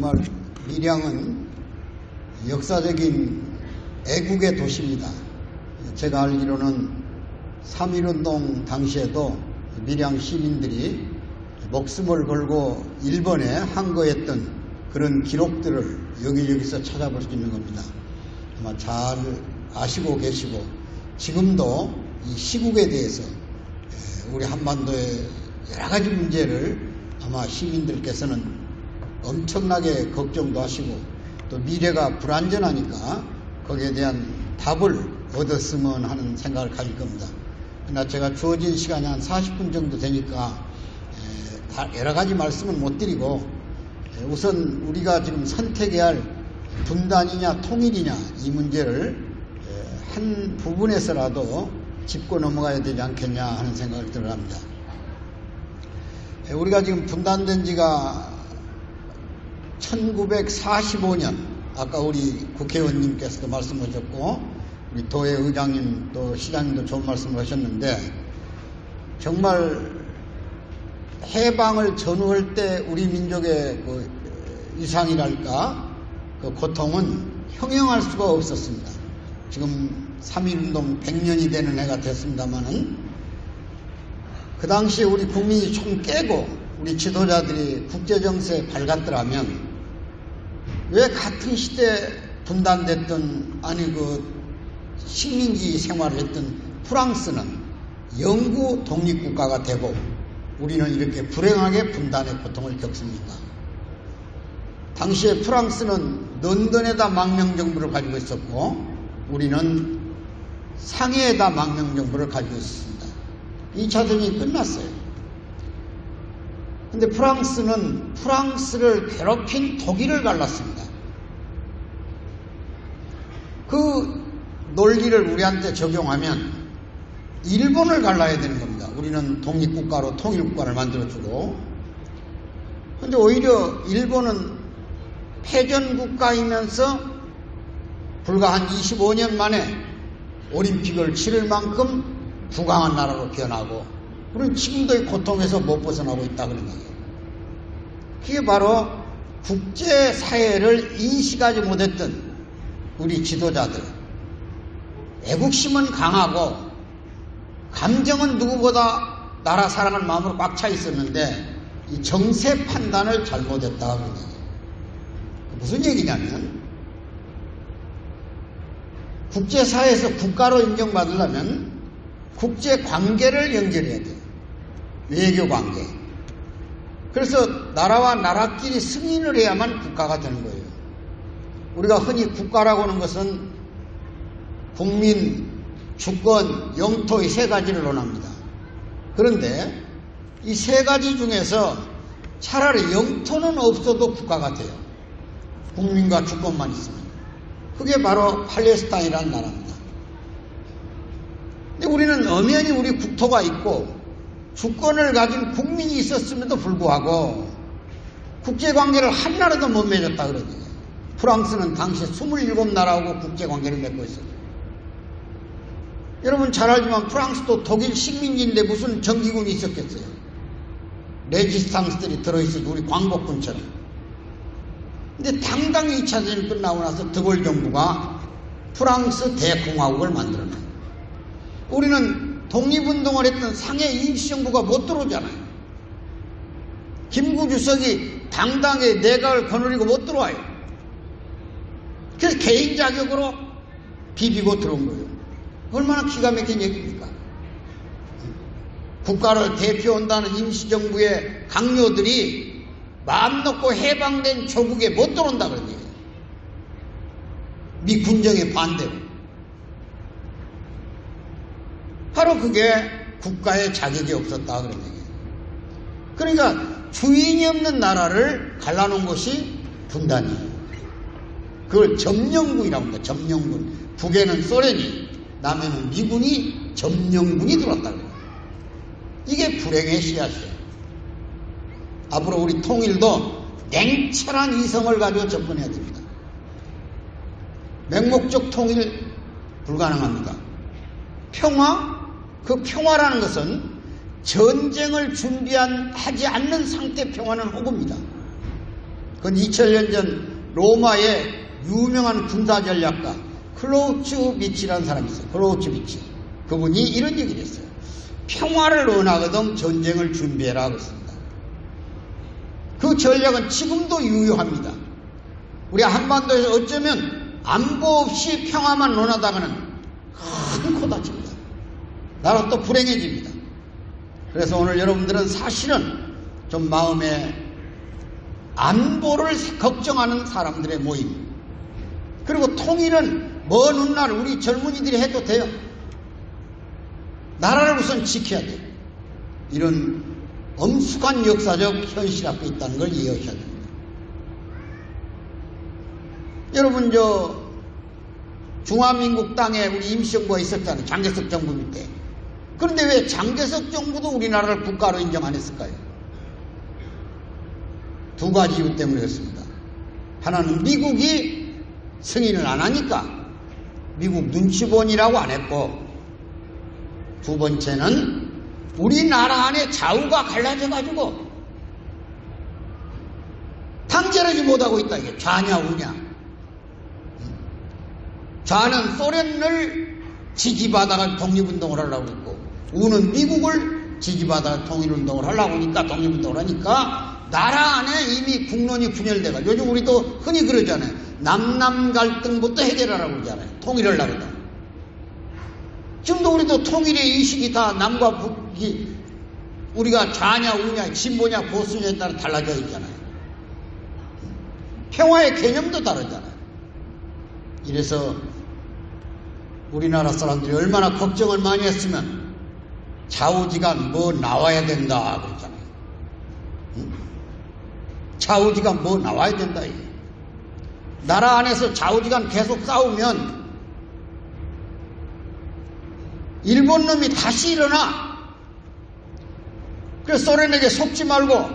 정말 밀양은 역사적인 애국의 도시입니다. 제가 알기로는 3.1운동 당시에도 밀양 시민들이 목숨을 걸고 일본에 항거했던 그런 기록들을 여기저기서 찾아볼 수 있는 겁니다. 아마 잘 아시고 계시고 지금도 이 시국에 대해서 우리 한반도의 여러 가지 문제를 아마 시민들께서는 엄청나게 걱정도 하시고 또 미래가 불안전하니까 거기에 대한 답을 얻었으면 하는 생각을 가질 겁니다. 그러나 제가 주어진 시간이 한 40분 정도 되니까 여러 가지 말씀은 못 드리고 우선 우리가 지금 선택해야 할 분단이냐 통일이냐 이 문제를 한 부분에서라도 짚고 넘어가야 되지 않겠냐 하는 생각을 들어갑니다. 우리가 지금 분단된 지가 1945년 아까 우리 국회의원님께서도 말씀하셨고 우리 도의 의장님 또 시장님도 좋은 말씀을 하셨는데 정말 해방을 전후할 때 우리 민족의 그 이상이랄까 그 고통은 형용할 수가 없었습니다. 지금 3.1운동 100년이 되는 해가 됐습니다마는 그 당시에 우리 국민이 좀 깨고 우리 지도자들이 국제정세에 밝았더라면 왜 같은 시대에 분단됐던 아니 그 식민지 생활을 했던 프랑스는 영구 독립국가가 되고 우리는 이렇게 불행하게 분단의 고통을 겪습니까? 당시에 프랑스는 런던에다 망명정부를 가지고 있었고 우리는 상해에다 망명정부를 가지고 있었습니다. 2차 대전이 끝났어요. 근데 프랑스는 프랑스를 괴롭힌 독일을 갈랐습니다. 그 논리를 우리한테 적용하면 일본을 갈라야 되는 겁니다. 우리는 독립국가로 통일국가를 만들어주고 근데 오히려 일본은 패전국가이면서 불과 한 25년 만에 올림픽을 치를 만큼 부강한 나라로 변하고 우리는 지금도 이 고통에서 못 벗어나고 있다 그런 거예요. 그게 바로 국제사회를 인식하지 못했던 우리 지도자들 애국심은 강하고 감정은 누구보다 나라 사랑하는 마음으로 꽉 차 있었는데 이 정세 판단을 잘못했다 그런 거예요. 무슨 얘기냐면 국제사회에서 국가로 인정받으려면 국제관계를 연결해야 돼요. 외교관계. 그래서 나라와 나라끼리 승인을 해야만 국가가 되는 거예요. 우리가 흔히 국가라고 하는 것은 국민, 주권, 영토의 세 가지를 논합니다. 그런데 이 세 가지 중에서 차라리 영토는 없어도 국가가 돼요. 국민과 주권만 있으면. 그게 바로 팔레스타인이라는 나라입니다. 근데 우리는 엄연히 우리 국토가 있고 주권을 가진 국민이 있었음에도 불구하고 국제관계를 한 나라도 못 맺었다 그러거든요. 프랑스는 당시 27나라하고 국제관계를 맺고 있었어요. 여러분 잘 알지만 프랑스도 독일 식민지인데 무슨 정기군이 있었겠어요. 레지스탕스들이 들어있어요. 우리 광복군처럼. 근데 당당히 2차 대전이 끝나고 나서 드골 정부가 프랑스 대공화국을 만들어놔요. 우리는 독립운동을 했던 상해 임시정부가 못 들어오잖아요. 김구 주석이 당당하게 내각을 거느리고 못 들어와요. 그래서 개인 자격으로 비비고 들어온 거예요. 얼마나 기가 막힌 얘기입니까? 국가를 대표한다는 임시정부의 강요들이 마음 놓고 해방된 조국에 못 들어온다 그런 얘기예요. 미 군정의 반대로. 바로 그게 국가의 자격이 없었다 그런 얘기예요. 그러니까 주인이 없는 나라를 갈라놓은 것이 분단이에요. 그걸 점령군이라고 합니다. 점령군. 북에는 소련이, 남에는 미군이 점령군이 들어왔다 그래요. 이게 불행의 씨앗이에요. 앞으로 우리 통일도 냉철한 이성을 가지고 접근해야 됩니다. 맹목적 통일 불가능합니다. 평화? 그 평화라는 것은 전쟁을 하지 않는 상태 평화는 호구입니다. 그건 2000년 전 로마의 유명한 군사전략가 클라우츠비치라는 사람이 있어요. 클라우츠비치. 그분이 이런 얘기를 했어요. 평화를 원하거든 전쟁을 준비해라 그랬습니다. 그 전략은 지금도 유효합니다. 우리 한반도에서 어쩌면 안보 없이 평화만 논하다가는 큰 코 다칩니다. 나라 또 불행해집니다. 그래서 오늘 여러분들은 사실은 좀 마음에 안보를 걱정하는 사람들의 모임, 그리고 통일은 먼 훗날 우리 젊은이들이 해도 돼요. 나라를 우선 지켜야 돼요. 이런 엄숙한 역사적 현실 앞에 있다는 걸 이해하셔야 됩니다. 여러분, 중화민국 땅에 우리 임시정부가 있었잖아요. 장개석 정부 밑에. 그런데 왜 장개석 정부도 우리나라를 국가로 인정 안 했을까요? 두 가지 이유 때문이었습니다. 하나는 미국이 승인을 안 하니까 미국 눈치본이라고 안 했고, 두 번째는 우리나라 안에 좌우가 갈라져가지고 당절하지 못하고 있다. 이게 좌냐 우냐. 좌는 소련을 지지받아가 독립운동을 하려고 했고, 우는 미국을 지지받아 통일운동을 하려고 하니까, 독립운동을 하니까 나라 안에 이미 국론이 분열돼가. 요즘 우리도 흔히 그러잖아요. 남남 갈등부터 해결하라고 그러잖아요. 통일하려고 그러잖아요. 지금도 우리도 통일의 의식이 다 남과 북이, 우리가 좌냐 우냐 진보냐 보수냐에 따라 달라져 있잖아요. 평화의 개념도 다르잖아요. 이래서 우리나라 사람들이 얼마나 걱정을 많이 했으면 좌우지간 뭐 나와야 된다 그랬잖아요. 좌우지간 뭐 나와야 된다. 이게. 나라 안에서 좌우지간 계속 싸우면 일본 놈이 다시 일어나. 그래서 소련에게 속지 말고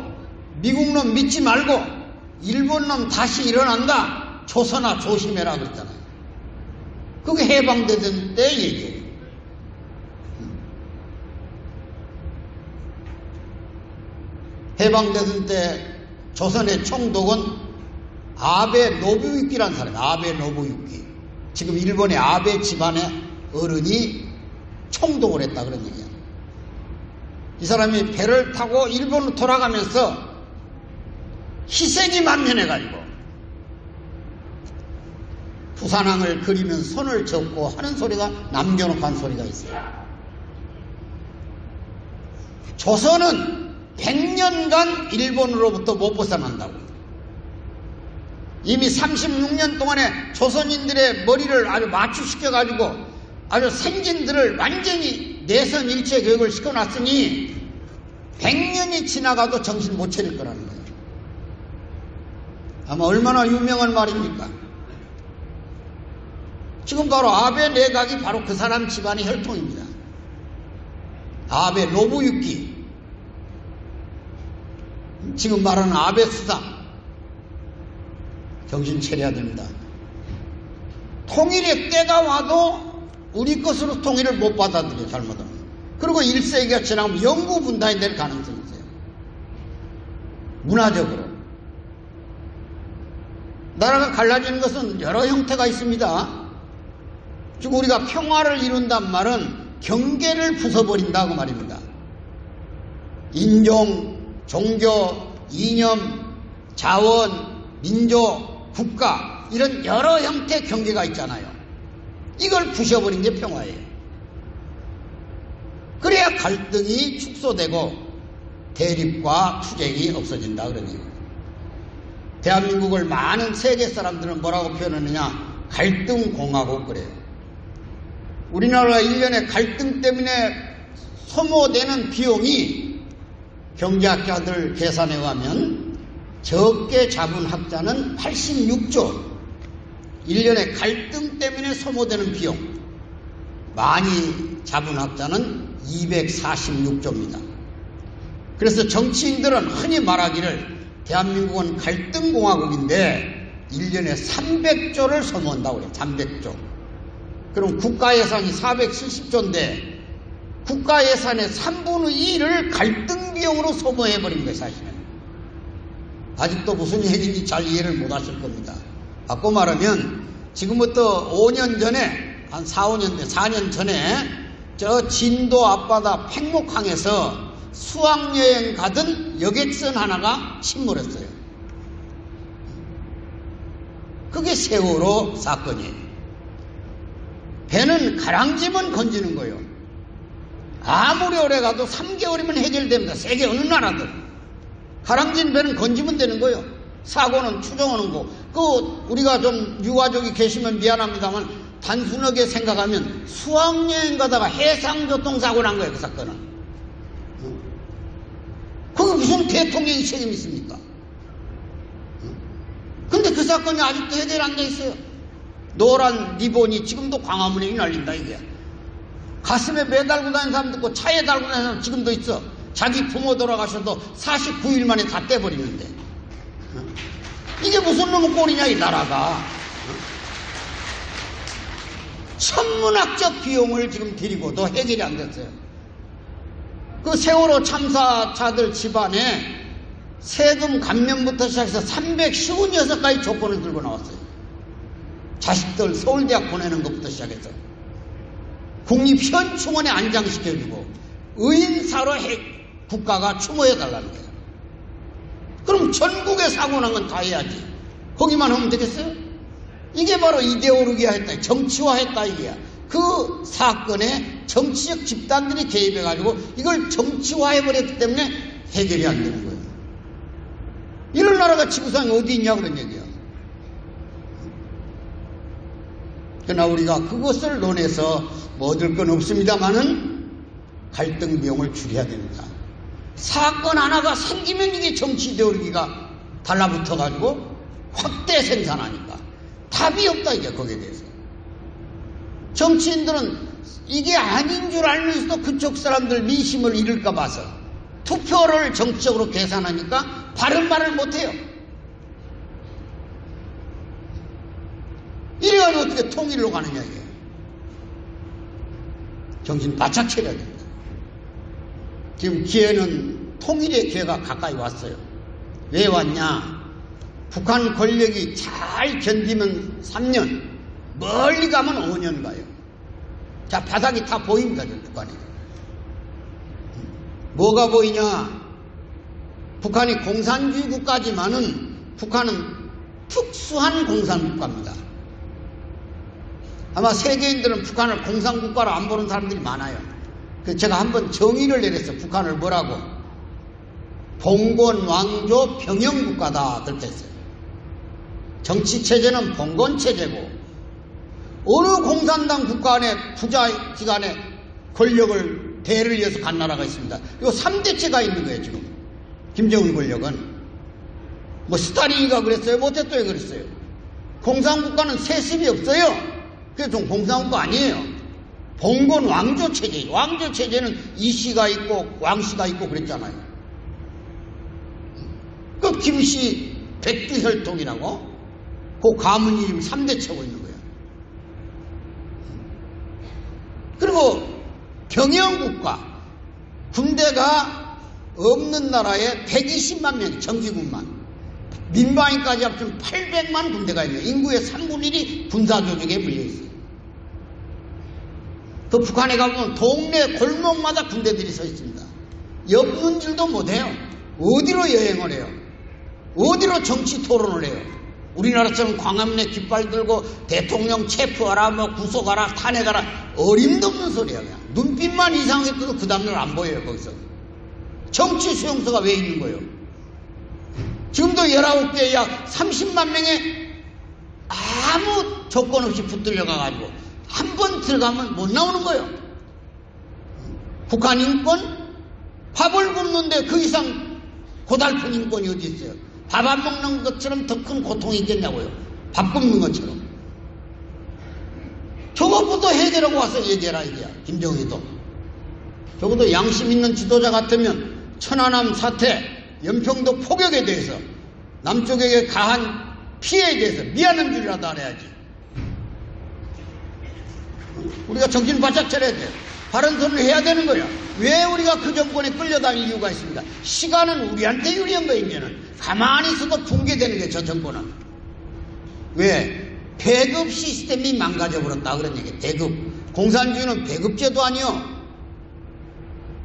미국 놈 믿지 말고 일본 놈 다시 일어난다. 조선아 조심해라 그랬잖아요. 그게 해방되던 때 얘기예요. 해방되던 때 조선의 총독은 아베 노부유키라는 사람이에요. 아베 노부유키. 지금 일본의 아베 집안의 어른이 총독을 했다 그런 얘기야. 이 사람이 배를 타고 일본으로 돌아가면서 희생이 만연해가지고 부산항을 그리면 손을 접고 하는 소리가 남겨놓고 한 소리가 있어요. 조선은 100년간 일본으로부터 못 벗어난다고. 이미 36년 동안에 조선인들의 머리를 아주 마취시켜가지고 아주 생진들을 완전히 내선 일체 교육을 시켜놨으니 100년이 지나가도 정신 못 차릴 거라는 거예요. 아마 얼마나 유명한 말입니까? 지금 바로 아베 내각이 바로 그 사람 집안의 혈통입니다. 아베 노부유키. 지금 말하는 아베 수상. 정신 차려야 됩니다. 통일의 때가 와도 우리 것으로 통일을 못 받아들여요. 잘못하면. 그리고 1세기가 지나면 영구 분단이 될 가능성이 있어요. 문화적으로. 나라가 갈라지는 것은 여러 형태가 있습니다. 지금 우리가 평화를 이룬단 말은 경계를 부숴버린다고 말입니다. 인종, 종교, 이념, 자원, 민족, 국가 이런 여러 형태의 경계가 있잖아요. 이걸 부셔버린 게 평화예요. 그래야 갈등이 축소되고 대립과 투쟁이 없어진다 그러네요. 대한민국을 많은 세계 사람들은 뭐라고 표현하느냐? 갈등공화국 그래요. 우리나라가 1년에 갈등 때문에 소모되는 비용이 경제학자들 계산에 의하면 적게 잡은 학자는 86조. 1년에 갈등 때문에 소모되는 비용. 많이 잡은 학자는 246조입니다. 그래서 정치인들은 흔히 말하기를 대한민국은 갈등공화국인데 1년에 300조를 소모한다고 그래요. 300조. 그럼 국가 예산이 470조인데 국가 예산의 3분의 2를 갈등 비용으로 소모해버린 거예요. 사실은. 아직도 무슨 얘기인지 잘 이해를 못 하실 겁니다. 바꿔 말하면 지금부터 5년 전에, 한 4년 전에 저 진도 앞바다 팽목항에서 수학여행 가던 여객선 하나가 침몰했어요. 그게 세월호 사건이에요. 배는 가랑지만 건지는 거예요. 아무리 오래 가도 3개월이면 해결됩니다. 세계 어느 나라든. 가랑진 배는 건지면 되는 거예요. 사고는 추정하는 거. 우리가 좀 유가족이 계시면 미안합니다만 단순하게 생각하면 수학여행 가다가 해상교통사고 난 거예요. 그 사건은. 그게 무슨 대통령이 책임이 있습니까? 근데 그 사건이 아직도 해결 안 돼 있어요. 노란 리본이 지금도 광화문에 휘날린다 이게. 가슴에 매달고 다니는 사람도 있고 차에 달고 다니는 사람 지금도 있어. 자기 부모 돌아가셔도 49일 만에 다 떼버리는데. 이게 무슨 놈의 꼴이냐 이 나라가. 천문학적 비용을 지금 들이고도 해결이 안 됐어요. 그 세월호 참사자들 집안에 세금 감면부터 시작해서 356가지 조건을 들고 나왔어요. 자식들 서울대학 보내는 것부터 시작해서 국립현충원에 안장시켜주고 의인사로 국가가 추모해달라는 거예요. 그럼 전국에 사고 난 건 다 해야지. 거기만 하면 되겠어요? 이게 바로 이데올로기화 했다, 정치화했다 이게야. 그 사건에 정치적 집단들이 개입해가지고 이걸 정치화해버렸기 때문에 해결이 안 되는 거예요. 이런 나라가 지구상에 어디 있냐 그런 얘기야. 그러나 우리가 그것을 논해서 뭐 얻을 건 없습니다만은 갈등 비용을 줄여야 됩니다. 사건 하나가 생기면 이게 정치 이데올로기가 달라붙어가지고 확대 생산하니까 답이 없다 이게 거기에 대해서. 정치인들은 이게 아닌 줄 알면서도 그쪽 사람들 민심을 잃을까 봐서 투표를 정치적으로 계산하니까 바른 말을 못해요. 이래가지고 어떻게 통일로 가느냐 이게. 정신 바짝 차려야 됩니다. 지금 기회는 통일의 기회가 가까이 왔어요. 왜 왔냐? 북한 권력이 잘 견디면 3년, 멀리 가면 5년 가요. 자, 바닥이 다 보입니다, 저 북한이. 뭐가 보이냐? 북한이 공산주의 국가지만은 북한은 특수한 공산국가입니다. 아마 세계인들은 북한을 공산국가로 안 보는 사람들이 많아요. 그래서 제가 한번 정의를 내렸어요. 북한을 뭐라고? 봉건, 왕조, 병영국가다 그렇게 했어요. 정치체제는 봉건체제고 어느 공산당 국가 안에 부자 기관에 권력을 대를 이어서 간 나라가 있습니다. 요 3대체가 있는 거예요 지금. 김정은 권력은. 뭐 스타린이가 그랬어요? 모태또에 그랬어요. 공산국가는 세습이 없어요. 그게 좀 공산국가 아니에요. 봉건 왕조 체제예요. 왕조 체제는 이씨가 있고 왕씨가 있고 그랬잖아요. 그 김씨 백두혈통이라고 그 가문이 지금 3대체고 있는 거예요. 그리고 병영국가, 군대가 없는 나라에 120만 명, 정기군만, 민방위까지 합치면 800만 군대가 있는 거예요. 인구의 3분의 1이 군사조직에 물려있어요. 그 북한에 가보면 동네 골목마다 군대들이 서 있습니다. 옆눈질도 못해요. 어디로 여행을 해요? 어디로 정치 토론을 해요? 우리나라처럼 광화문에 깃발 들고 대통령 체포하라, 뭐 구속하라, 탄핵하라, 어림도 없는 소리야. 그냥 눈빛만 이상하게 뜨고 그 다음날 안 보여요. 거기서 정치 수용소가 왜 있는 거예요? 지금도 19개 약 30만 명의 아무 조건 없이 붙들려 가가지고 한 번 들어가면 못 나오는 거예요. 북한 인권? 밥을 굶는데 그 이상 고달픈 인권이 어디 있어요? 밥 안 먹는 것처럼 더 큰 고통이 있겠냐고요. 밥 굶는 것처럼. 저것부터 해결하고 와서 얘기해라 이게야. 김정희도. 적어도 양심 있는 지도자 같으면 천안함 사태, 연평도 폭격에 대해서 남쪽에게 가한 피해에 대해서 미안한 줄이라도 알아야지. 우리가 정신 바짝 차려야 돼. 바른 소리를 해야 되는 거야. 왜 우리가 그 정권에 끌려다닐 이유가 있습니까? 시간은 우리한테 유리한 거이면은 가만히 있어도 붕괴되는 게 저 정권은. 왜? 배급 시스템이 망가져버렸다 그런 얘기예요. 배급. 공산주의는 배급제도 아니요.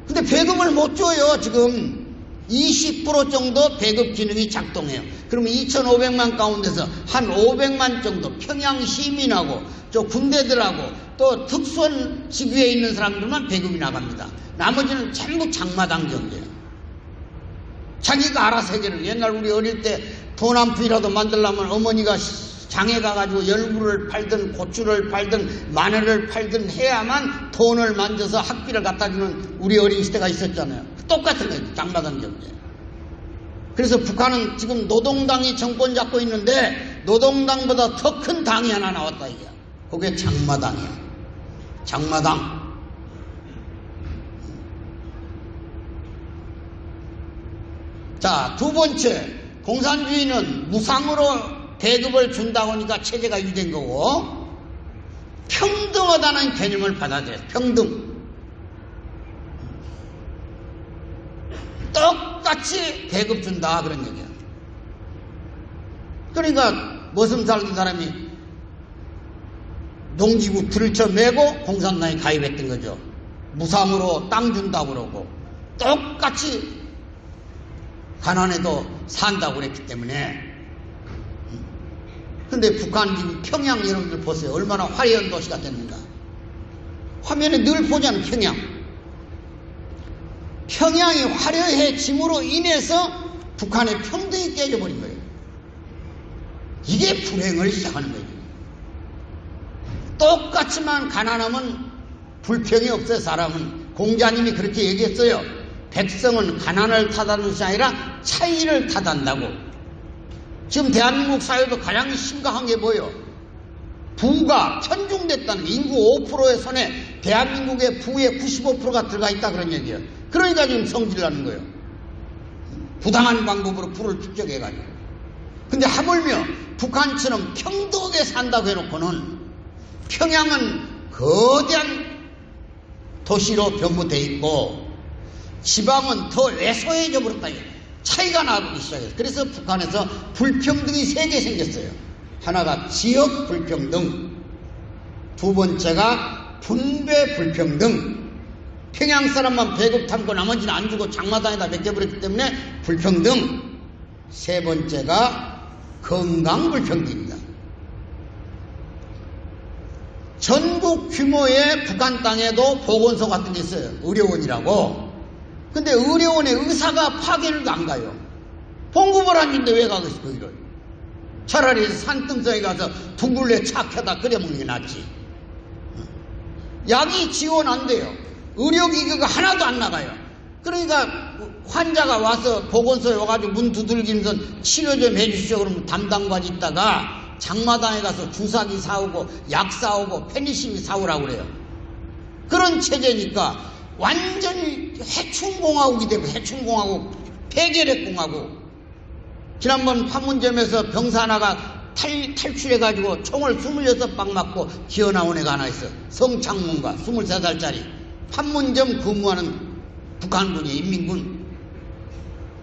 근데 배급을 못 줘요. 지금 20% 정도 배급 기능이 작동해요. 그러면 2,500만 가운데서 한 500만 정도 평양 시민하고 저 군대들하고 또 특수한 직위에 있는 사람들만 배급이 나갑니다. 나머지는 전부 장마당 경제예요. 자기가 알아서 해결을. 옛날 우리 어릴 때 돈 한 푼이라도 만들려면 어머니가 장에 가가지고 열무를 팔든 고추를 팔든 마늘을 팔든 해야만 돈을 만져서 학비를 갖다주는 우리 어린 시대가 있었잖아요. 똑같은 거예요. 장마당 경제. 그래서 북한은 지금 노동당이 정권 잡고 있는데 노동당보다 더 큰 당이 하나 나왔다 이게. 그게 장마당이야. 장마당. 자, 두 번째, 공산주의는 무상으로 배급을 준다고 하니까 체제가 유지된 거고, 평등하다는 개념을 받아들여요. 평등. 똑같이 배급 준다 그런 얘기야. 그러니까 머슴 살던 사람이 농지구 들쳐매고 공산당에 가입했던 거죠. 무상으로 땅 준다고 그러고 똑같이 가난해도 산다고 그랬기 때문에. 근데 북한 지금 평양 여러분들 보세요. 얼마나 화려한 도시가 됐는가. 화면에 늘 보자는 평양. 평양이 화려해짐으로 인해서 북한의 평등이 깨져버린 거예요. 이게 불행을 시작하는 거예요. 똑같지만 가난하면 불평이 없어요. 사람은. 공자님이 그렇게 얘기했어요. 백성은 가난을 탓하는 것이 아니라 차이를 탓한다고. 지금 대한민국 사회도 가장 심각한 게 뭐예요? 부가 편중됐다는 게. 인구 5%의 손에 대한민국의 부의 95%가 들어가 있다 그런 얘기예요. 그러니까 지금 성질나는 거예요. 부당한 방법으로 부를 축적해가지고. 근데 하물며 북한처럼 평등하게 산다고 해놓고는 평양은 거대한 도시로 변모되어 있고 지방은 더 왜소해져 버렸다. 차이가 나기 시작했어요. 그래서 북한에서 불평등이 3개 생겼어요. 하나가 지역 불평등, 두 번째가 분배 불평등. 평양 사람만 배급 탐고 나머지는 안 주고 장마당에다 맡겨버렸기 때문에 불평등. 세 번째가 건강 불평등입니다. 전국 규모의 북한 땅에도 보건소 같은 게 있어요. 의료원이라고. 근데 의료원의 의사가 파견을 안 가요. 봉급을 안 주는데 왜 가겠어 거기를. 차라리 산등성에 가서 둥글레 착해다 끓여 먹는 게 낫지. 약이 지원 안 돼요. 의료기기가 하나도 안 나가요. 그러니까 환자가 와서 보건소에 와가지고 문 두들기면서 치료 좀 해주시오 그러면 담당관이 있다가 장마당에 가서 주사기 사오고 약 사오고 페니실린 사오라고 그래요. 그런 체제니까 완전히 해충공화국이 되고, 해충공화국, 폐결핵공화국. 지난번 판문점에서 병사 하나가 탈출해가지고 총을 26방 맞고 기어나온 애가 하나 있어. 성창문가 23살짜리 판문점 근무하는 북한군이 인민군.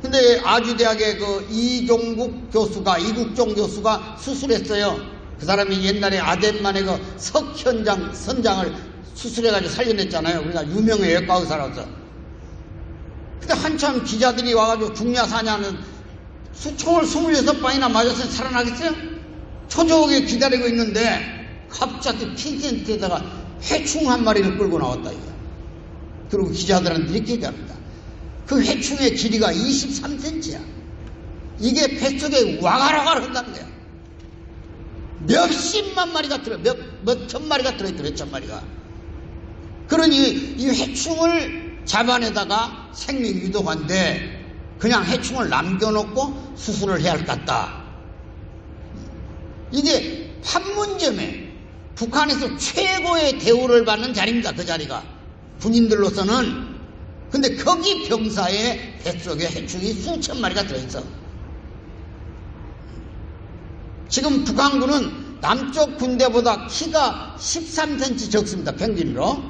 근데 아주대학의 그 이종국 교수가, 이국종 교수가 수술했어요. 그 사람이 옛날에 아덴만의 그 석현장 선장을 수술해가지고 살려냈잖아요. 그러니까 유명한 외과 의사라서. 근데 한참 기자들이 와가지고 죽냐 사냐는 총을 26방이나 맞았으니 살아나겠어요? 초조하게 기다리고 있는데 갑자기 핀센트에다가 해충 한 마리를 끌고 나왔다 이거. 그리고 기자들한테 이렇게 얘기합니다. 그 해충의 길이가 23cm야. 이게 뱃속에 와가라가라 한다는 거야. 몇십만 마리가 들어, 몇천 마리가 들어있더래. 몇천 마리가. 그러니 이 해충을 잡아내다가 생명 유도관데 그냥 해충을 남겨놓고 수술을 해야 할 것 같다. 이게 판문점에 북한에서 최고의 대우를 받는 자리입니다. 그 자리가. 군인들로서는. 근데 거기 병사의 뱃속에 해충이 수천 마리가 들어있어. 지금 북한군은 남쪽 군대보다 키가 13cm 적습니다. 평균으로.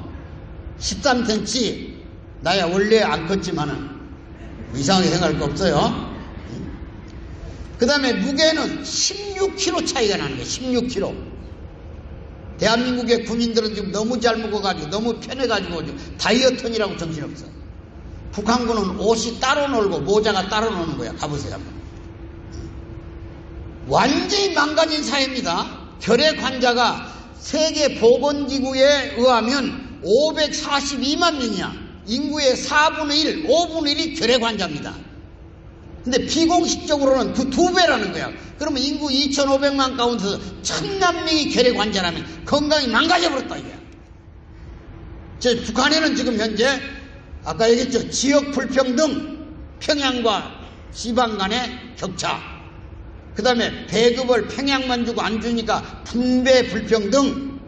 13cm 나야 원래 안 컸지만은 이상하게 생각할 거 없어요. 그 다음에 무게는 16kg 차이가 나는 거예요. 16kg. 대한민국의 군인들은 지금 너무 잘 먹어가지고 너무 편해가지고 다이어트니라고 정신없어. 북한군은 옷이 따로 놀고 모자가 따로 노는 거야. 가보세요 한번. 완전히 망가진 사회입니다. 결핵환자가 세계보건기구에 의하면 542만 명이야. 인구의 4분의 1, 5분의 1이 결핵환자입니다. 근데 비공식적으로는 그 2배라는 거야. 그러면 인구 2,500만 가운데서 1,000만 명이 결핵환자라면 건강이 망가져버렸다 이거야. 북한에는 지금 현재 아까 얘기했죠. 지역 불평등, 평양과 지방 간의 격차, 그 다음에 배급을 평양만 주고 안 주니까 분배 불평등,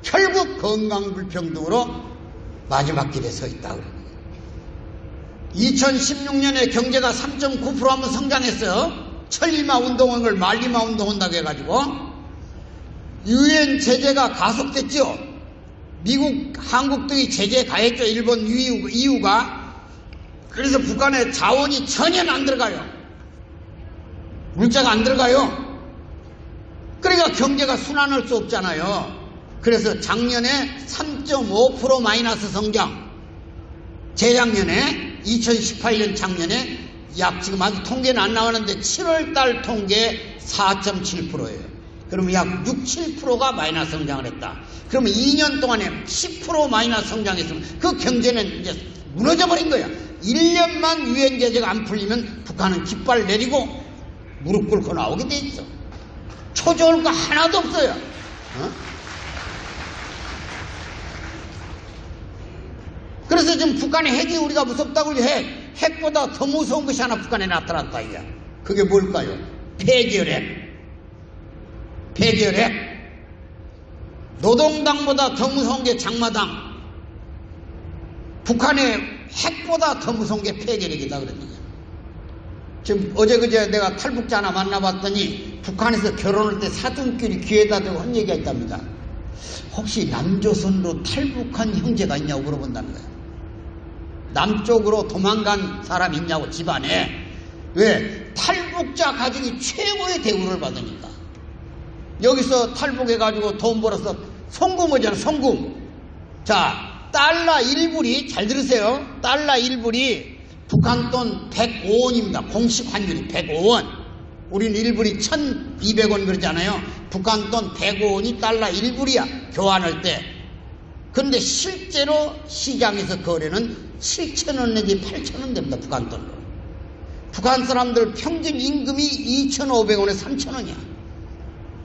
결국 건강 불평등으로 마지막 길에 서 있다. 2016년에 경제가 3.9% 한번 성장했어요. 천리마 운동을 말리마 운동한다고 해가지고 유엔 제재가 가속됐죠. 미국, 한국 등이 제재 가했죠. 일본, EU가. 그래서 북한에 자원이 전혀 안 들어가요. 물자가 안 들어가요. 그러니까 경제가 순환할 수 없잖아요. 그래서 작년에 3.5% 마이너스 성장, 재작년에 2018년 작년에 약 지금 아직 통계는 안 나왔는데 7월달 통계 4.7%예요. 그러면 약 6, 7%가 마이너스 성장을 했다. 그러면 2년 동안에 10% 마이너스 성장했으면 그 경제는 이제 무너져버린 거야. 1년만 유엔 제재가 안 풀리면 북한은 깃발 내리고 무릎 꿇고 나오게 돼 있어. 초조할 거 하나도 없어요. 그래서 지금 북한의 핵이 우리가 무섭다고 핵보다 더 무서운 것이 하나 북한에 나타났다 이게. 그게 뭘까요? 폐결핵. 노동당보다 더 무서운 게 장마당. 북한의 핵보다 더 무서운 게 폐결핵이다 그러는 거예요. 지금 어제 그제 내가 탈북자 하나 만나봤더니 북한에서 결혼할 때 사돈끼리 귀에다 대고 한 얘기가 있답니다. 혹시 남조선으로 탈북한 형제가 있냐고 물어본다는 거예요. 남쪽으로 도망간 사람이 있냐고 집안에. 왜? 탈북자 가족이 최고의 대우를 받으니까. 여기서 탈북해가지고 돈 벌어서 송금하잖아. 송금. 자, 달러 1불이 잘 들으세요. 달러 1불이 북한 돈 105원입니다. 공식 환율이 105원. 우리는 1불이 1200원 그러잖아요. 북한 돈 105원이 달러 1불이야. 교환할 때. 그런데 실제로 시장에서 거래는 7,000원 내지 8,000원 됩니다. 북한 돈으로. 북한 사람들 평균 임금이 2,500원에 3,000원이야.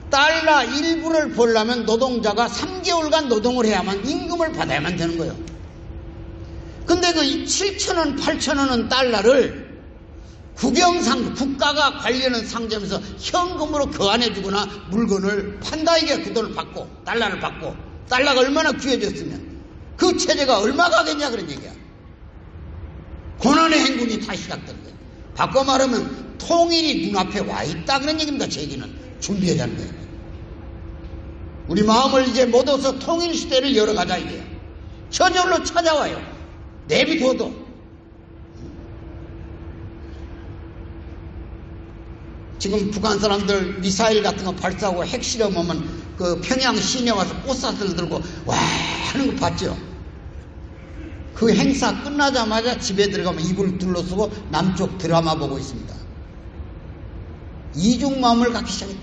달러 1불을 벌려면 노동자가 3개월간 노동을 해야만 임금을 받아야만 되는 거예요. 근데 그 7,000원, 8,000원은 달러를 국영상, 국가가 관리하는 상점에서 현금으로 교환해주거나 물건을 판다 이게 그 돈을 받고, 달러를 받고, 달러가 얼마나 귀해졌으면 그 체제가 얼마 가겠냐 그런 얘기야. 고난의 행군이 다시 시작된 거예요. 바꿔 말하면 통일이 눈앞에 와 있다 그런 얘기입니다. 제 얘기는 준비하자는 거예요. 우리 마음을 이제 못 얻어서 통일 시대를 열어가자 이게요. 저절로 찾아와요. 내비둬도. 지금 북한 사람들 미사일 같은 거 발사하고 핵실험하면 그 평양 시내 와서 꽃사슬 들고 와 하는 거 봤죠? 그 행사 끝나자마자 집에 들어가면 이불 둘러쓰고 남쪽 드라마 보고 있습니다. 이중마음을 갖기 시작했다.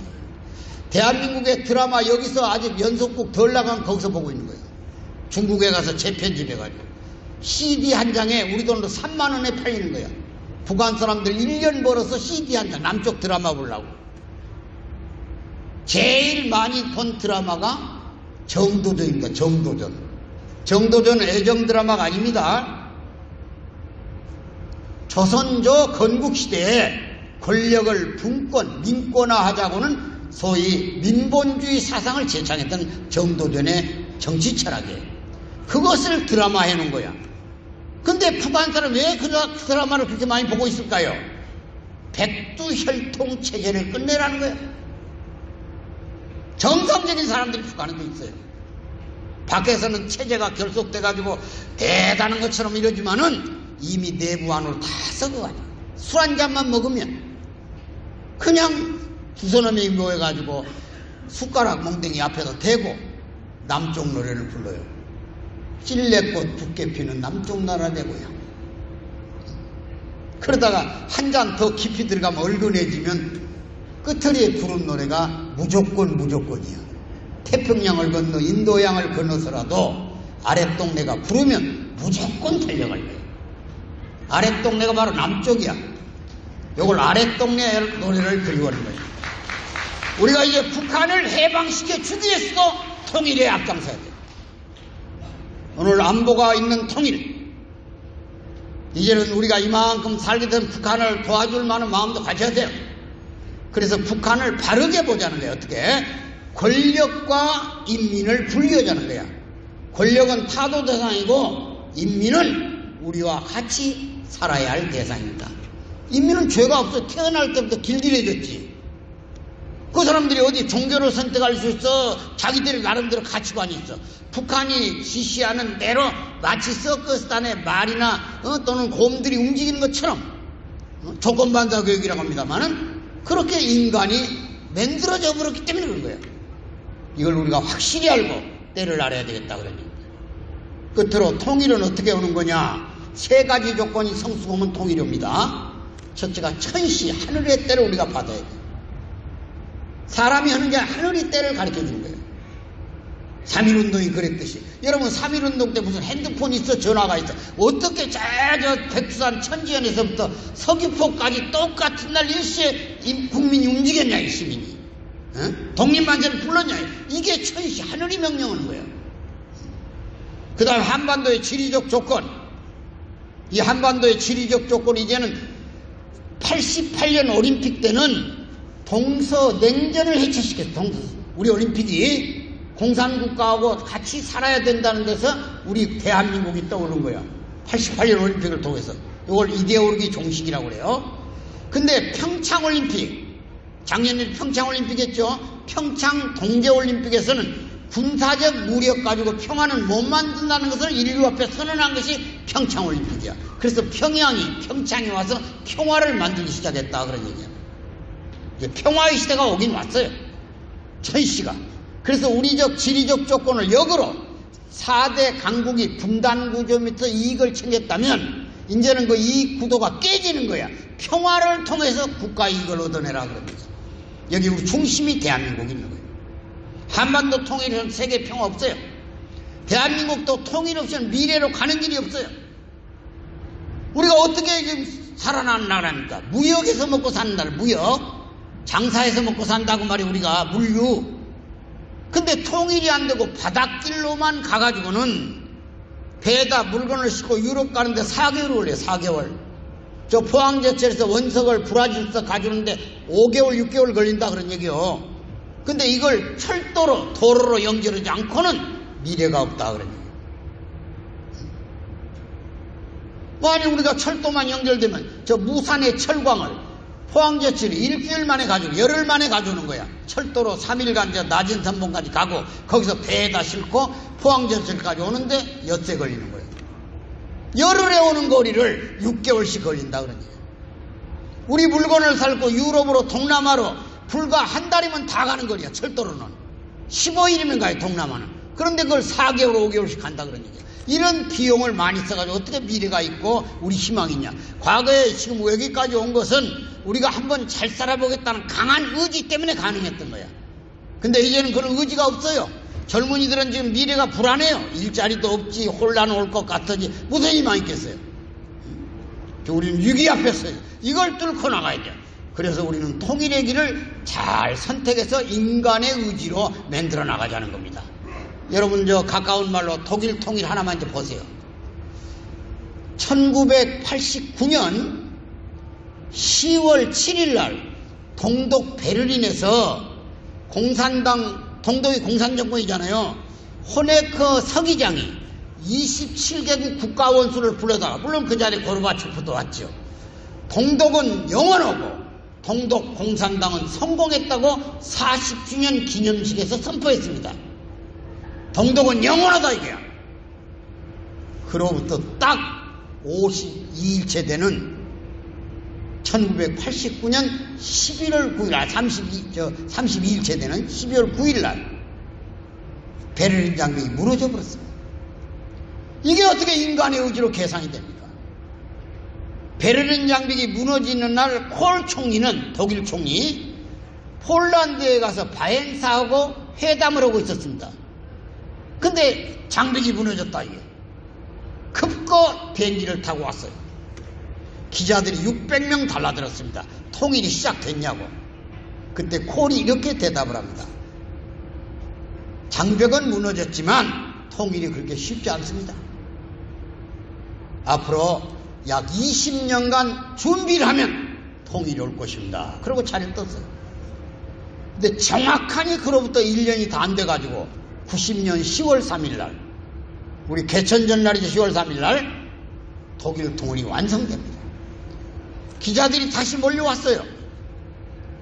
대한민국의 드라마 여기서 아직 연속곡 덜 나가면 거기서 보고 있는 거예요. 중국에 가서 재편집해가지고 CD 한 장에 우리 돈으로 3만 원에 팔리는 거야. 북한 사람들 1년 벌어서 CD 한 장 남쪽 드라마 보려고. 제일 많이 본 드라마가 정도전입니다. 정도전은 애정 드라마가 아닙니다. 조선조 건국시대에 권력을 분권, 민권화하자고는 소위 민본주의 사상을 제창했던 정도전의 정치 철학이에요. 그것을 드라마해 놓은 거야. 근데 북한 사람 왜 그 드라마를 그렇게 많이 보고 있을까요? 백두혈통 체제를 끝내라는 거야. 정상적인 사람들이 북한에도 있어요. 밖에서는 체제가 결속돼가지고 대단한 것처럼 이러지만은 이미 내부 안으로 다 썩어가죠. 술 한 잔만 먹으면 그냥 두서 놈이 모여가지고 숟가락 몽둥이 앞에서 대고 남쪽 노래를 불러요. 찔레꽃 붉게 피는 남쪽 나라 되고요. 그러다가 한 잔 더 깊이 들어가면 얼큰해지면 끝처리에 부른 노래가 무조건이야. 태평양을 건너 인도양을 건너서라도 아랫동네가 부르면 무조건 달려갈 거예요. 아랫동네가 바로 남쪽이야. 이걸 아랫동네 노래를 그리워하는 거예요. 우리가 이제 북한을 해방시켜 주기 위해서도 통일에 앞장서야 돼요. 오늘 안보가 있는 통일, 이제는 우리가 이만큼 살게 된 북한을 도와줄 만한 마음도 가져야 돼요. 그래서 북한을 바르게 보자는 거예요. 어떻게? 권력과 인민을 분리하자는 거야. 권력은 타도 대상이고 인민은 우리와 같이 살아야 할 대상입니다. 인민은 죄가 없어. 태어날 때부터 길들여졌지. 그 사람들이 어디 종교를 선택할 수 있어? 자기들이 나름대로 가치관이 있어. 북한이 지시하는 대로 마치 서커스단의 말이나 또는 곰들이 움직이는 것처럼 조건반사 교육이라고 합니다만은 그렇게 인간이 만들어져 버렸기 때문에 그런 거예요. 이걸 우리가 확실히 알고 때를 알아야 되겠다 그러니. 끝으로 통일은 어떻게 오는 거냐? 세 가지 조건이 성숙하면 통일이 옵니다. 첫째가 천시, 하늘의 때를 우리가 받아야 돼요. 사람이 하는 게 하늘의 때를 가르쳐 주는 거예요. 3.1운동이 그랬듯이. 여러분 3.1운동 때 무슨 핸드폰이 있어, 전화가 있어. 어떻게 저 백두산 천지연에서부터 서귀포까지 똑같은 날 일시에 국민이 움직였냐, 이 시민이. 독립만세를 불렀냐. 이게 천시, 하늘이 명령하는 거예요. 그 다음 한반도의 지리적 조건. 이 한반도의 지리적 조건, 이제는 88년 올림픽 때는 동서냉전을 해체시켰어. 우리 올림픽이 공산국가하고 같이 살아야 된다는 데서 우리 대한민국이 떠오른 거야. 88년 올림픽을 통해서. 이걸 이데올로기 종식이라고 그래요. 근데 평창올림픽, 작년에 평창올림픽 했죠. 평창 동계올림픽에서는 군사적 무력 가지고 평화는 못 만든다는 것을 인류 앞에 선언한 것이 평창올림픽이야. 그래서 평창이 와서 평화를 만들기 시작했다 그런 얘기야. 이제 평화의 시대가 오긴 왔어요. 천시가. 그래서 우리적 지리적 조건을 역으로 4대 강국이 분단구조부터 이익을 챙겼다면 이제는 그 이익 구도가 깨지는 거야. 평화를 통해서 국가 이익을 얻어내라 그럽니다. 여기 우리 중심이 대한민국이 있는 거예요. 한반도 통일은 세계 평화 없어요. 대한민국도 통일 없이는 미래로 가는 길이 없어요. 우리가 어떻게 지금 살아나는 나라입니까? 무역에서 먹고 사는 나라, 무역. 장사해서 먹고 산다고 말이 우리가 물류. 근데 통일이 안 되고 바닷길로만 가가지고는 배에다 물건을 싣고 유럽 가는데 4개월 걸려요. 4개월. 저 포항제철에서 원석을 브라질에서 가져오는데 5개월 6개월 걸린다 그런 얘기요. 근데 이걸 철도로 도로로 연결하지 않고는 미래가 없다 그런 얘기예요. 만약 우리가 철도만 연결되면 저 무산의 철광을 포항제철이 일주일 만에 가지고 열흘 만에 가져오는 거야. 철도로 3일간 저 낮은 선봉까지 가고 거기서 배에다 싣고 포항제철까지 오는데 엿새 걸리는 거예요. 열흘에 오는 거리를 6개월씩 걸린다 그런 얘기예요. 우리 물건을 싣고 유럽으로 동남아로 불과 한 달이면 다 가는 거리야. 철도로는 15일이면 가요. 동남아는. 그런데 그걸 4개월 5개월씩 간다 그런 얘기예요. 이런 비용을 많이 써가지고 어떻게 미래가 있고 우리 희망이 있냐. 과거에 지금 여기까지 온 것은 우리가 한번 잘 살아보겠다는 강한 의지 때문에 가능했던 거야. 근데 이제는 그런 의지가 없어요. 젊은이들은 지금 미래가 불안해요. 일자리도 없지, 혼란 올 것 같으지, 무슨 희망이 있겠어요. 우리는 위기 앞에 서요. 이걸 뚫고 나가야 돼요. 그래서 우리는 통일의 길을 잘 선택해서 인간의 의지로 만들어 나가자는 겁니다. 여러분 저 가까운 말로 독일 통일 하나만 이제 보세요. 1989년 10월 7일 날 동독 베를린에서 공산당, 동독이 공산정권이잖아요. 호네커 서기장이 27개국 국가원수를 불러다가, 물론 그 자리에 고르바초프도 왔죠. 동독은 영원하고 동독 공산당은 성공했다고 40주년 기념식에서 선포했습니다. 동독은 영원하다 이거야. 그로부터 딱 52일째 되는 1989년 11월 9일, 32일째 되는 12월 9일 날 베를린 장벽이 무너져 버렸습니다. 이게 어떻게 인간의 의지로 계산이 됩니까? 베를린 장벽이 무너지는 날 콜 총리는, 독일 총리, 폴란드에 가서 바엔사하고 회담을 하고 있었습니다. 근데 장벽이 무너졌다 이게. 급거 비행기를 타고 왔어요. 기자들이 600명 달라들었습니다. 통일이 시작됐냐고. 그때 콜이 이렇게 대답을 합니다. 장벽은 무너졌지만 통일이 그렇게 쉽지 않습니다. 앞으로 약 20년간 준비를 하면 통일이 올 것입니다. 그러고 차를 떴어요. 근데 정확하니 그로부터 1년이 다 안 돼가지고 90년 10월 3일 날, 우리 개천전 날이죠. 10월 3일 날 독일 통일이 완성됩니다. 기자들이 다시 몰려왔어요.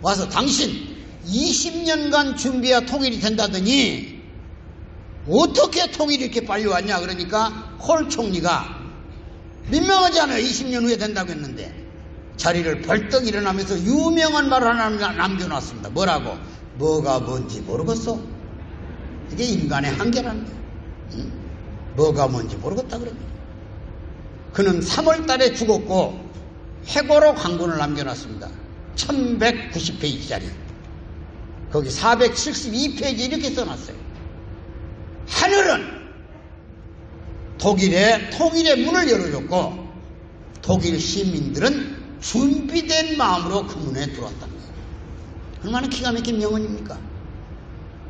와서 당신 20년간 준비해야 통일이 된다더니 어떻게 통일이 이렇게 빨리 왔냐. 그러니까 콜 총리가 민망하지 않아요. 20년 후에 된다고 했는데 자리를 벌떡 일어나면서 유명한 말 하나 남겨놨습니다. 뭐라고? 뭐가 뭔지 모르겠어. 이게 인간의 한계라는 거예요. 응? 뭐가 뭔지 모르겠다 그럽니다. 그는 3월 달에 죽었고 회고록 한 권을 남겨놨습니다. 1190페이지짜리. 거기 472페이지 이렇게 써놨어요. 하늘은 독일의 통일의 문을 열어줬고 독일 시민들은 준비된 마음으로 그 문에 들어왔다는 거예요. 얼마나 기가 막힌 명언입니까?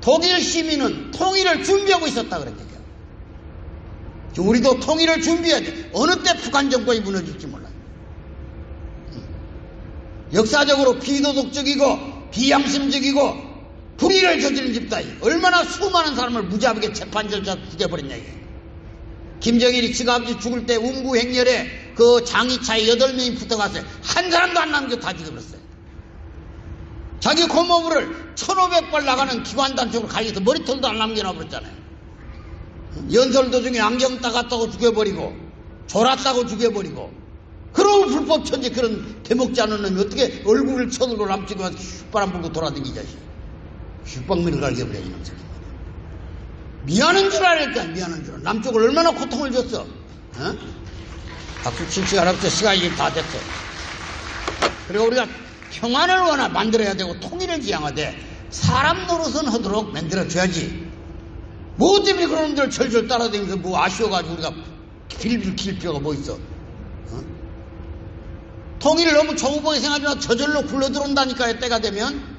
독일 시민은 통일을 준비하고 있었다 그런 얘기예요. 우리도 통일을 준비해야 돼. 어느 때 북한 정권이 무너질지 몰라요. 역사적으로 비도덕적이고 비양심적이고 불의를 저지른 집단이 얼마나 수많은 사람을 무자비하게 재판 절차 죽여버렸냐 이게. 김정일이 지가 아버지 죽을 때 운구 행렬에 그 장의차에 8명이 붙어갔어요. 한 사람도 안 남겨 다 죽여버렸어요. 자기 고모부를 1500발 나가는 기관단총으로 가려서 머리털도 안 남겨놔버렸잖아요. 연설 도중에 안경 따갔다고 죽여버리고 졸았다고 죽여버리고, 그러고 불법 천재 그런 대먹지 않은 놈이 어떻게 얼굴을 쳐들고 남쪽에 와서 휘바람 불고 돌아다니자. 휘방미를 갈겨버려 이놈 새끼. 미안한 줄 알았다. 미안한 줄 알아. 남쪽을 얼마나 고통을 줬어. 어? 박수 칠 시간 없어. 시간이 다 됐어. 그리고 우리가 평안을 원하 만들어야 되고 통일을 지향하되 사람 노릇은 하도록 만들어줘야지. 뭐 때문에 그런 놈들 절절 따라다니면서 뭐 아쉬워가지고 우리가 빌빌 킬 필요가 뭐 있어. 어? 통일을 너무 조급하게 생각하지만 저절로 굴러들어온다니까요. 때가 되면.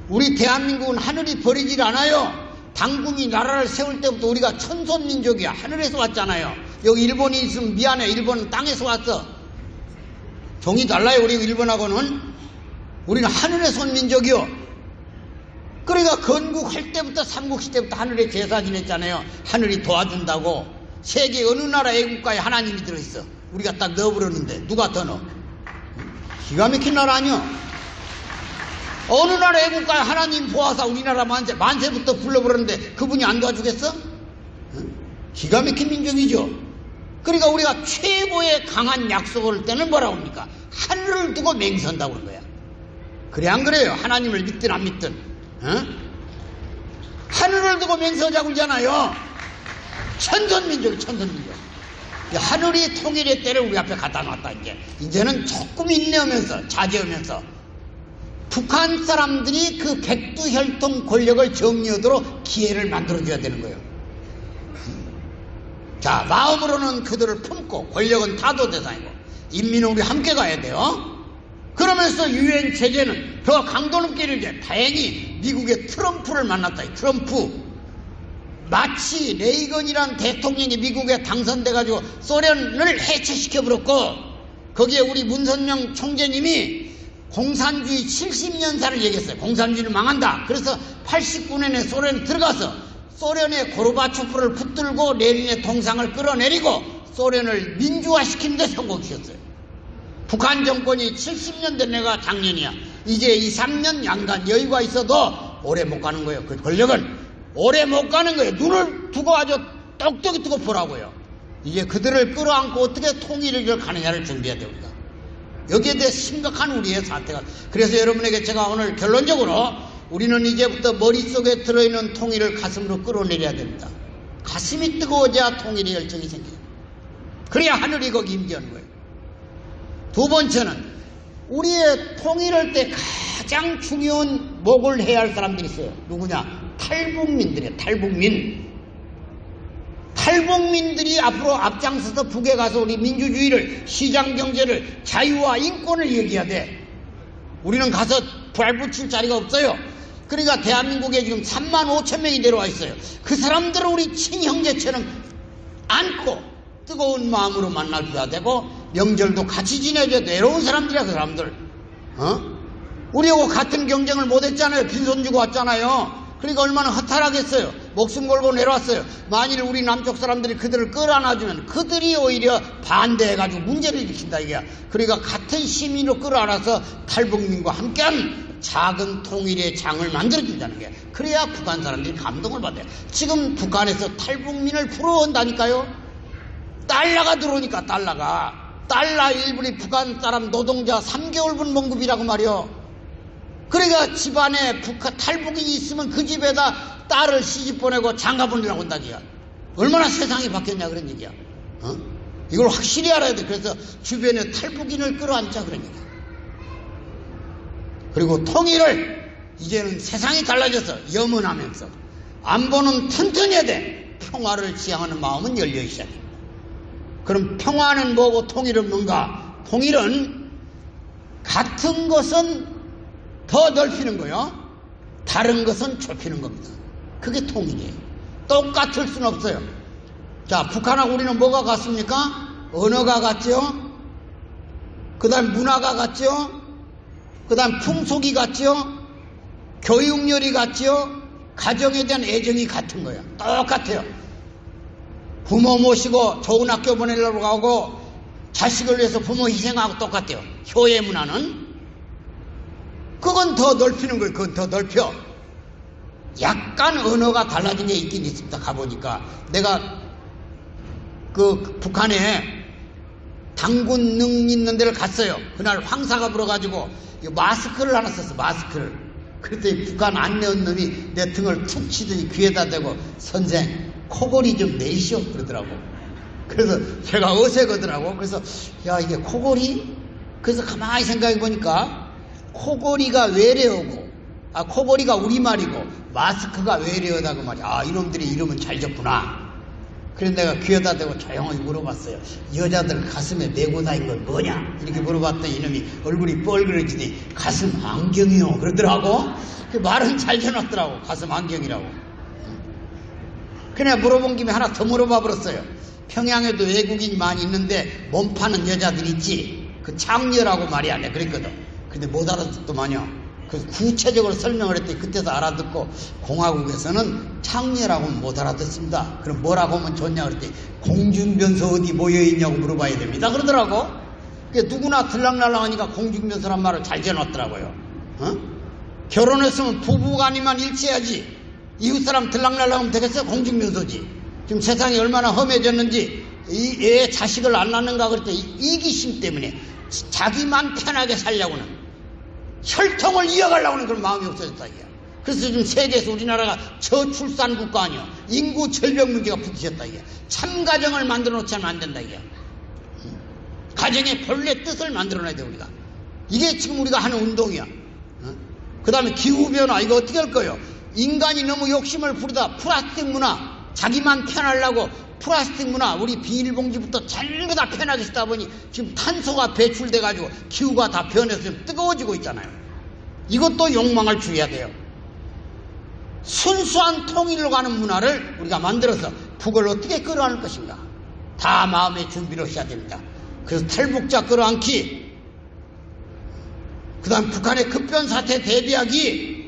우리 대한민국은 하늘이 버리질 않아요. 당군이 나라를 세울 때부터 우리가 천손민족이야. 하늘에서 왔잖아요. 여기 일본이 있으면 미안해. 일본은 땅에서 왔어. 종이 달라요. 우리 일본하고는. 우리는 하늘에서 온 민족이요. 그러니까 건국할 때부터 삼국시 때부터 하늘에 제사 지냈잖아요. 하늘이 도와준다고. 세계 어느 나라 애국가에 하나님이 들어있어. 우리가 딱 넣어버렸는데 누가 더 넣어? 기가 막힌 나라 아니야. 어느 나라 애국가에 하나님 보아서 우리나라 만세부터 불러버렸는데 그분이 안 도와주겠어? 기가 막힌 민족이죠. 그러니까 우리가 최고의 강한 약속을 할 때는 뭐라고 합니까? 하늘을 두고 맹세한다고 그런 거야. 그래 안 그래요? 하나님을 믿든 안 믿든. 어? 하늘을 두고 맹세하자고 그러잖아요. 천선민족이 천선민족. 하늘이 통일의 때를 우리 앞에 갖다 놨다. 이제는 조금 인내하면서 자제하면서 북한 사람들이 그 백두혈통 권력을 정리하도록 기회를 만들어줘야 되는 거예요. 자, 마음으로는 그들을 품고 권력은 타도 대상이고 인민은 우리 함께 가야 돼요. 그러면서 유엔 체제는 더 강도 높게 이르게. 다행히 미국의 트럼프를 만났다. 트럼프 마치 레이건이란 대통령이 미국에 당선돼가지고 소련을 해체시켜버렸고 거기에 우리 문선명 총재님이 공산주의 70년사를 얘기했어요. 공산주의는 망한다. 그래서 89년에 소련에 들어가서 소련의 고르바초프를 붙들고 레닌의 동상을 끌어내리고 소련을 민주화시키는 데 성공시켰어요. 북한 정권이 70년 된 애가 작년이야. 이제 2, 3년 양간 여유가 있어도 오래 못 가는 거예요. 그 권력은 오래 못 가는 거예요. 눈을 두고 아주 똑똑히 두고 보라고요. 이제 그들을 끌어안고 어떻게 통일을 가느냐를 준비해야 됩니다. 여기에 대해 심각한 우리의 사태가. 그래서 여러분에게 제가 오늘 결론적으로 우리는 이제부터 머릿속에 들어있는 통일을 가슴으로 끌어내려야 됩니다. 가슴이 뜨거워져야 통일의 열정이 생겨요. 그래야 하늘이 거기 임재하는 거예요. 두 번째는 우리의 통일할 때 가장 중요한 목을 해야 할 사람들이 있어요. 누구냐? 탈북민들이에요. 탈북민들이 앞으로 앞장서서 북에 가서 우리 민주주의를, 시장경제를, 자유와 인권을 얘기해야 돼. 우리는 가서 발붙일 자리가 없어요. 그러니까 대한민국에 지금 3만 5천 명이 내려와 있어요. 그 사람들을 우리 친형제처럼 안고 뜨거운 마음으로 만나줘야 되고, 명절도 같이 지내줘야 돼. 외로운 사람들이야, 그 사람들. 우리하고 같은 경쟁을 못했잖아요. 빈손 주고 왔잖아요. 그러니까 얼마나 허탈하겠어요. 목숨 걸고 내려왔어요. 만일 우리 남쪽 사람들이 그들을 끌어안아주면 그들이 오히려 반대해가지고 문제를 일으킨다 이게야. 그러니까 같은 시민으로 끌어안아서 탈북민과 함께한 작은 통일의 장을 만들어준다는 게, 그래야 북한 사람들이 감동을 받아요. 지금 북한에서 탈북민을 부러워한다니까요. 달러가 들어오니까 달러 1분이 북한 사람 노동자 3개월분 봉급이라고 말이요. 그러니까 집안에 탈북인이 있으면 그 집에다 딸을 시집 보내고 장가 보내라고 한다기야. 얼마나 세상이 바뀌었냐 그런 얘기야. 이걸 확실히 알아야 돼. 그래서 주변에 탈북인을 끌어안자 그런 얘기야. 그리고 통일을 이제는 세상이 달라져서 염원하면서 안보는 튼튼해야 돼. 평화를 지향하는 마음은 열려 있어야 돼. 그럼 평화는 뭐고 통일은 뭔가? 통일은 같은 것은 더 넓히는 거요. 다른 것은 좁히는 겁니다. 그게 통일이에요. 똑같을 수는 없어요. 자, 북한하고 우리는 뭐가 같습니까? 언어가 같죠? 그 다음 문화가 같죠? 그 다음 풍속이 같죠? 교육열이 같죠? 가정에 대한 애정이 같은 거예요. 똑같아요. 부모 모시고 좋은 학교 보내려고 하고 자식을 위해서 부모 희생하고 똑같아요. 효의 문화는. 그건 더 넓히는 거예요. 그건 더 넓혀. 약간 언어가 달라진 게 있긴 있습니다. 가보니까. 내가 그 북한에 당군능 있는 데를 갔어요. 그날 황사가 불어가지고 마스크를 하나 썼어. 마스크를. 그랬더니 북한 안내원 놈이 내 등을 툭 치더니 귀에다 대고, 선생 코골이 좀 내시오 그러더라고. 그래서 제가 어색하더라고. 그래서 야, 이게 코골이? 그래서 가만히 생각해 보니까 코골이가 외래어고, 코골이가 우리말이고 마스크가 외래어다고 말이야. 이놈들이 이름은 잘 적구나. 그래서 내가 귀에다 대고 조용히 물어봤어요. 여자들 가슴에 메고 다니는 건 뭐냐? 이렇게 물어봤더니 이놈이 얼굴이 뻘그러지더니 가슴 안경이요 그러더라고. 그 말은 잘 해놨더라고. 가슴 안경이라고. 그냥 물어본 김에 하나 더 물어봐 버렸어요. 평양에도 외국인 많이 있는데 몸 파는 여자들 있지? 그 창녀라고 말이야. 내가 그랬거든. 근데 못 알아듣더만요. 그래서 구체적으로 설명을 했더니 그때도 알아듣고, 공화국에서는 창녀라고는 못 알아듣습니다. 그럼 뭐라고 하면 좋냐 그랬더니 공중변소 어디 모여있냐고 물어봐야 됩니다 그러더라고. 누구나 들락날락하니까 공중변소란 말을 잘 지어놨더라고요. 결혼했으면 부부간이만 일치해야지. 이웃사람 들락날락하면 되겠어요? 공중변소지. 지금 세상이 얼마나 험해졌는지. 애 자식을 안 낳는가 그랬더니 이기심 때문에 자기만 편하게 살려고는, 혈통을 이어가려고는 그런 마음이 없어졌다 이게. 그래서 지금 세계에서 우리나라가 저출산 국가 아니야. 인구 절벽 문제가 부딪혔다 이게. 참가정을 만들어 놓지 않으면 안 된다 이게. 가정의 본래 뜻을 만들어놔야 돼 우리가. 이게 지금 우리가 하는 운동이야. 그 다음에 기후변화 이거 어떻게 할 거예요? 인간이 너무 욕심을 부리다 플라스틱 문화, 자기만 편하려고 플라스틱 문화, 우리 비닐봉지부터 전부 다 편하게 쓰다 보니 지금 탄소가 배출돼가지고 기후가 다 변해서 좀 뜨거워지고 있잖아요. 이것도 욕망을 줄여야 돼요. 순수한 통일로 가는 문화를 우리가 만들어서 북을 어떻게 끌어안을 것인가, 다 마음의 준비를 해야 됩니다. 그래서 탈북자 끌어안기, 그 다음 북한의 급변 사태에 대비하기,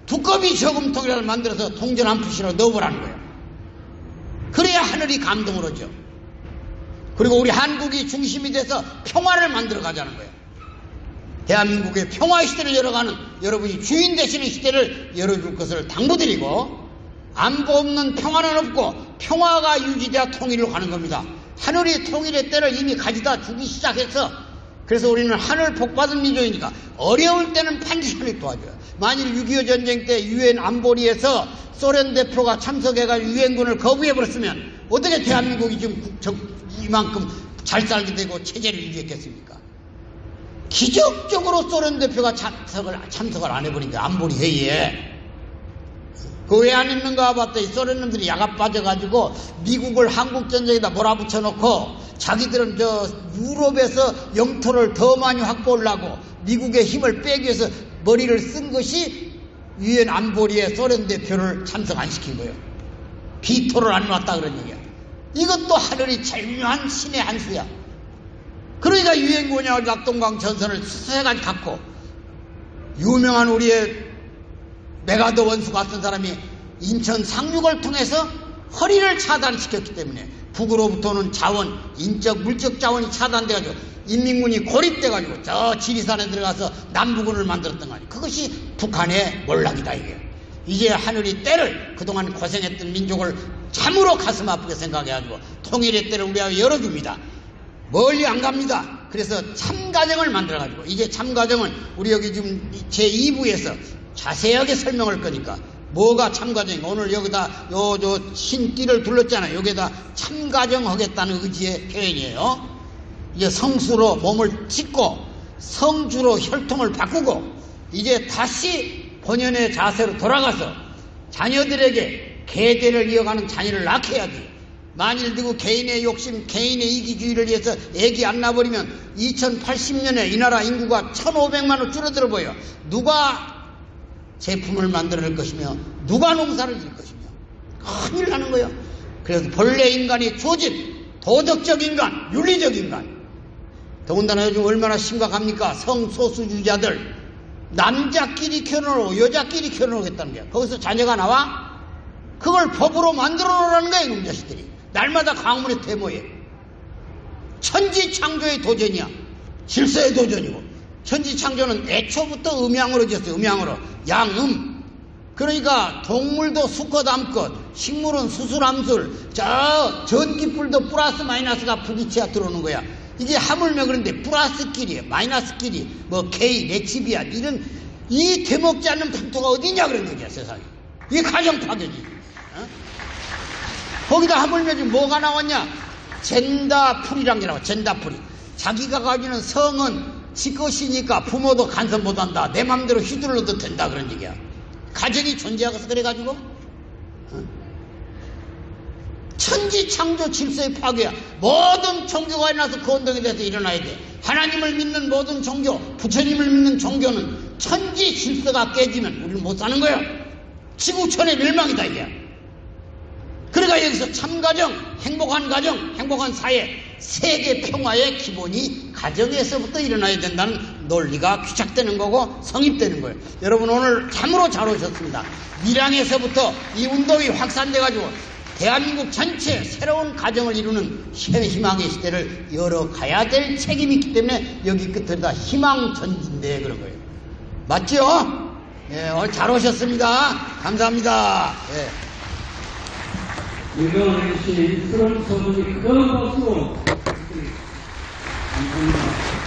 두꺼비 저금통이라를 만들어서 통전 한 푸시로 넣어보라는 거예요. 그래야 하늘이 감동을 하죠. 그리고 우리 한국이 중심이 돼서 평화를 만들어 가자는 거예요. 대한민국의 평화 시대를 열어가는, 여러분이 주인 되시는 시대를 열어줄 것을 당부드리고, 안보 없는 평화는 없고 평화가 유지돼야 통일로 가는 겁니다. 하늘이 통일의 때를 이미 가져다 주기 시작해서 그래서 우리는 하늘 복받은 민족이니까 어려울 때는 반드시 하늘이 도와줘요. 만일 6.25 전쟁 때 유엔 안보리에서 소련 대표가 참석해가지고 유엔군을 거부해버렸으면 어떻게 대한민국이 지금 이만큼 잘 살게 되고 체제를 유지했겠습니까? 기적적으로 소련 대표가 참석을 안 해버린 거야. 안보리 회의에. 그 왜 안 했는가 봤더니 소련 놈들이 야가 빠져가지고 미국을 한국전쟁에다 몰아붙여놓고 자기들은 저 유럽에서 영토를 더 많이 확보하려고 미국의 힘을 빼기 위해서 머리를 쓴 것이 유엔 안보리에 소련 대표를 참석 안 시킨 거예요. 비토를 안 놨다 그런 얘기야. 이것도 하늘이 절묘한 신의 한 수야. 그러니까 유엔군이 낙동강 전선을 수색까지 갖고 유명한 우리의 메가더 원수 같은 사람이 인천 상륙을 통해서 허리를 차단시켰기 때문에 북으로부터는 자원, 인적, 물적 자원이 차단돼가지고 인민군이 고립돼가지고 저 지리산에 들어가서 남부군을 만들었던 거 아니에요. 그것이 북한의 몰락이다 이게. 이제 하늘이 때를 그동안 고생했던 민족을 참으로 가슴 아프게 생각해가지고 통일의 때를 우리가 열어줍니다. 멀리 안 갑니다. 그래서 참가정을 만들어가지고 이제 참가정은 우리 여기 지금 제2부에서 자세하게 설명할 거니까 뭐가 참가정인가. 오늘 여기다 요 흰띠를 둘렀잖아요. 여기다 참가정 하겠다는 의지의 표현이에요. 이제 성수로 몸을 찢고 성주로 혈통을 바꾸고 이제 다시 본연의 자세로 돌아가서 자녀들에게 계대를 이어가는 자녀를 낳게 해야지. 만일 누구 개인의 욕심, 개인의 이기주의를 위해서 애기 안 낳아버리면 2080년에 이 나라 인구가 1500만으로 줄어들어 보여. 누가 제품을 만들어낼 것이며 누가 농사를 질 것이며 큰일 나는 거예요. 그래서 본래 인간이 조직, 도덕적 인간, 윤리적 인간. 더군다나 요즘 얼마나 심각합니까? 성소수주자들 남자끼리 결혼하고 여자끼리 결혼하겠다는 거야. 거기서 자녀가 나와? 그걸 법으로 만들어 놓으라는 거야 이놈 자식들이. 날마다 광문에 데모해. 천지창조의 도전이야. 질서의 도전이고. 천지창조는 애초부터 음양으로 지었어요. 음양으로. 양음. 그러니까 동물도 수컷 암컷, 식물은 수술 암술, 저 전기불도 플러스 마이너스가 부딪혀야 들어오는 거야. 이게 하물며 그런데 플러스끼리 마이너스끼리 뭐 K, 레치비안 이런 이 되먹지 않는 풍토가 어디냐 그런 얘기야 세상에. 이게 가정 파괴지. 어? 거기다 하물며 지금 뭐가 나왔냐? 젠다풀이란 게 나와. 젠다풀이. 자기가 가지는 성은 지 것이니까 부모도 간섭 못한다. 내 맘대로 휘둘러도 된다 그런 얘기야. 가정이 존재하고서 그래가지고 어? 천지창조 질서의 파괴야. 모든 종교가 일어나서 그 운동에 대해서 일어나야 돼. 하나님을 믿는 모든 종교, 부처님을 믿는 종교는 천지 질서가 깨지면 우리는 못 사는 거야. 지구촌의 멸망이다 이게. 그러니까 여기서 참가정, 행복한 가정, 행복한 사회, 세계 평화의 기본이 가정에서부터 일어나야 된다는 논리가 귀착되는 거고 성립되는 거예요. 여러분 오늘 참으로 잘 오셨습니다. 밀양에서부터 이 운동이 확산돼가지고 대한민국 전체 새로운 가정을 이루는 희망의 시대를 열어가야 될 책임이 있기 때문에 여기 끝에다 희망전진대 그런 거예요. 맞죠? 예, 오늘 잘 오셨습니다. 감사합니다. 예. 유명한 시 스런 서문이 큰 박수로 감사합니다.